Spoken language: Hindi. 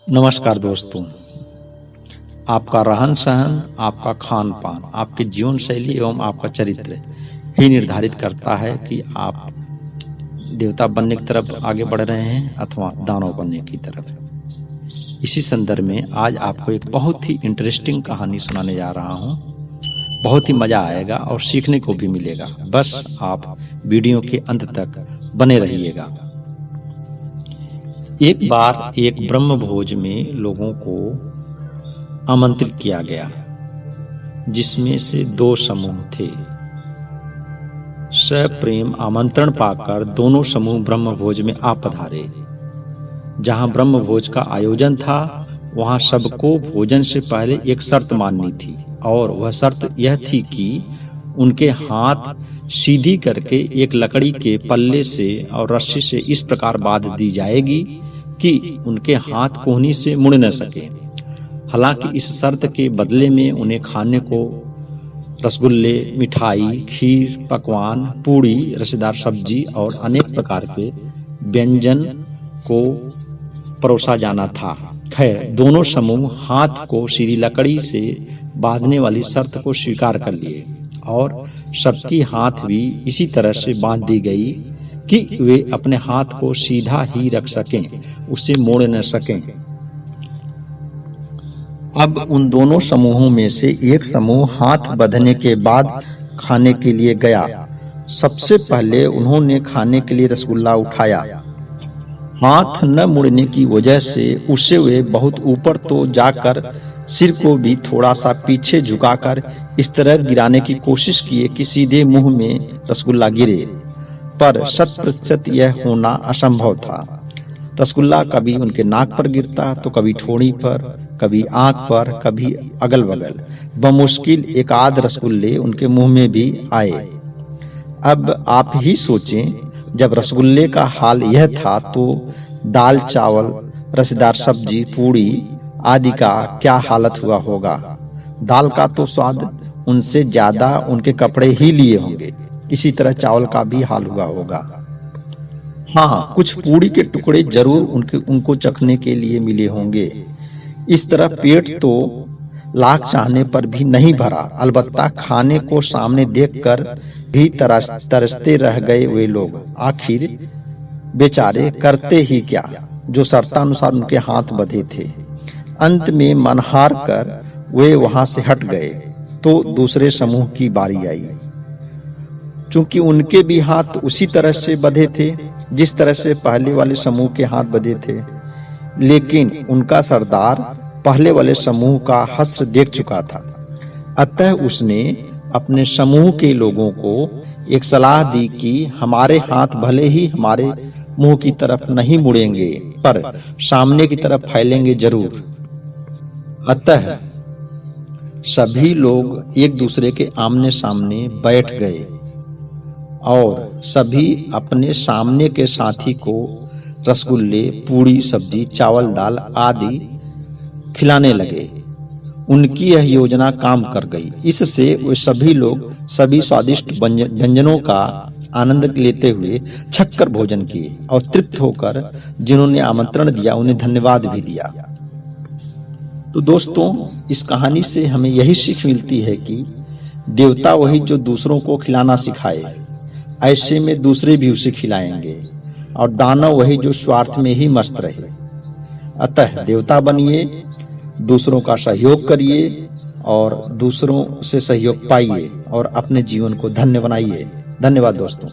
नमस्कार दोस्तों, आपका रहन सहन, आपका खान पान, आपकी जीवन शैली एवं आपका चरित्र ही निर्धारित करता है कि आप देवता बनने की तरफ आगे बढ़ रहे हैं अथवा दानव बनने की तरफ। इसी संदर्भ में आज आपको एक बहुत ही इंटरेस्टिंग कहानी सुनाने जा रहा हूं। बहुत ही मजा आएगा और सीखने को भी मिलेगा। बस आप वीडियो के अंत तक बने रहिएगा। एक बार एक ब्रह्म भोज में लोगों को आमंत्रित किया गया, जिसमें से दो समूह थे। सप्रेम आमंत्रण पाकर दोनों समूह ब्रह्म भोज में आ पधारे। जहां ब्रह्म भोज का आयोजन था, वहां सबको भोजन से पहले एक शर्त माननी थी, और वह शर्त यह थी कि उनके हाथ सीधी करके एक लकड़ी के पल्ले से और रस्सी से इस प्रकार बांध दी जाएगी कि उनके हाथ कोहनी से मुड़ न सके। हालांकि इस शर्त के बदले में उन्हें खाने को रसगुल्ले, मिठाई, खीर, पकवान, पूड़ी, रसेदार सब्जी और अनेक प्रकार के व्यंजन को परोसा जाना था। खैर, दोनों समूह हाथ को सीधी लकड़ी से बांधने वाली शर्त को स्वीकार कर लिए, और सबकी हाथ भी इसी तरह से बांध दी गई कि वे अपने हाथ को सीधा ही रख सकें, उसे मोड़ न सकें। अब उन दोनों समूहों में से एक समूह हाथ बंधने के बाद खाने के लिए गया। सबसे पहले उन्होंने खाने के लिए रसगुल्ला उठाया। हाथ न मुड़ने की वजह से उसे वे बहुत ऊपर तो जाकर सिर को भी थोड़ा सा पीछे झुकाकर इस तरह गिराने की कोशिश किए कि सीधे मुंह में रसगुल्ला गिरे, पर 100% यह होना असंभव था। रसगुल्ला कभी उनके नाक पर गिरता तो कभी ठोड़ी पर, कभी आंख पर, कभी अगल बगल। बमुश्किल एक आध रसगुल्ले उनके मुंह में भी आए। अब आप ही सोचें, जब रसगुल्ले का हाल यह था तो दाल चावल, रसेदार सब्जी, पूड़ी आदि का क्या हालत हुआ होगा। दाल का तो स्वाद उनसे ज्यादा उनके कपड़े ही लिए होंगे। इसी तरह चावल का भी हाल हुआ होगा। हाँ, कुछ पूड़ी के टुकड़े जरूर उनको चखने के लिए मिले होंगे। इस तरह पेट तो लाख चाहने पर भी नहीं भरा। अलबत्ता खाने को सामने देखकर भी तरसते रह गए वे लोग। आखिर बेचारे करते ही क्या, जो शर्तानुसार उनके हाथ बंधे थे। अंत में मन हार कर वे वहां से हट गए तो दूसरे समूह की बारी आई। चूंकि उनके भी हाथ उसी तरह से बंधे थे जिस तरह से पहले वाले समूह के हाथ बंधे थे, लेकिन उनका सरदार पहले वाले समूह का हश्र देख चुका था। अतः उसने अपने समूह के लोगों को एक सलाह दी कि हमारे हाथ भले ही हमारे मुंह की तरफ नहीं मुड़ेंगे, पर सामने की तरफ फैलेंगे जरूर। अतः सभी लोग एक दूसरे के आमने सामने बैठ गए और सभी अपने सामने के साथी को रसगुल्ले, पूड़ी, सब्जी, चावल, दाल आदि खिलाने लगे। उनकी यह योजना काम कर गई। इससे वे सभी लोग सभी स्वादिष्ट व्यंजनों का आनंद लेते हुए छक्कर भोजन किए और तृप्त होकर जिन्होंने आमंत्रण दिया उन्हें धन्यवाद भी दिया। तो दोस्तों, इस कहानी से हमें यही सीख मिलती है कि देवता वही जो दूसरों को खिलाना सिखाए, ऐसे में दूसरे भी उसे खिलाएंगे, और दानव वही जो स्वार्थ में ही मस्त रहे। अतः देवता बनिए, दूसरों का सहयोग करिए और दूसरों से सहयोग पाइए और अपने जीवन को धन्य बनाइए। धन्यवाद दोस्तों।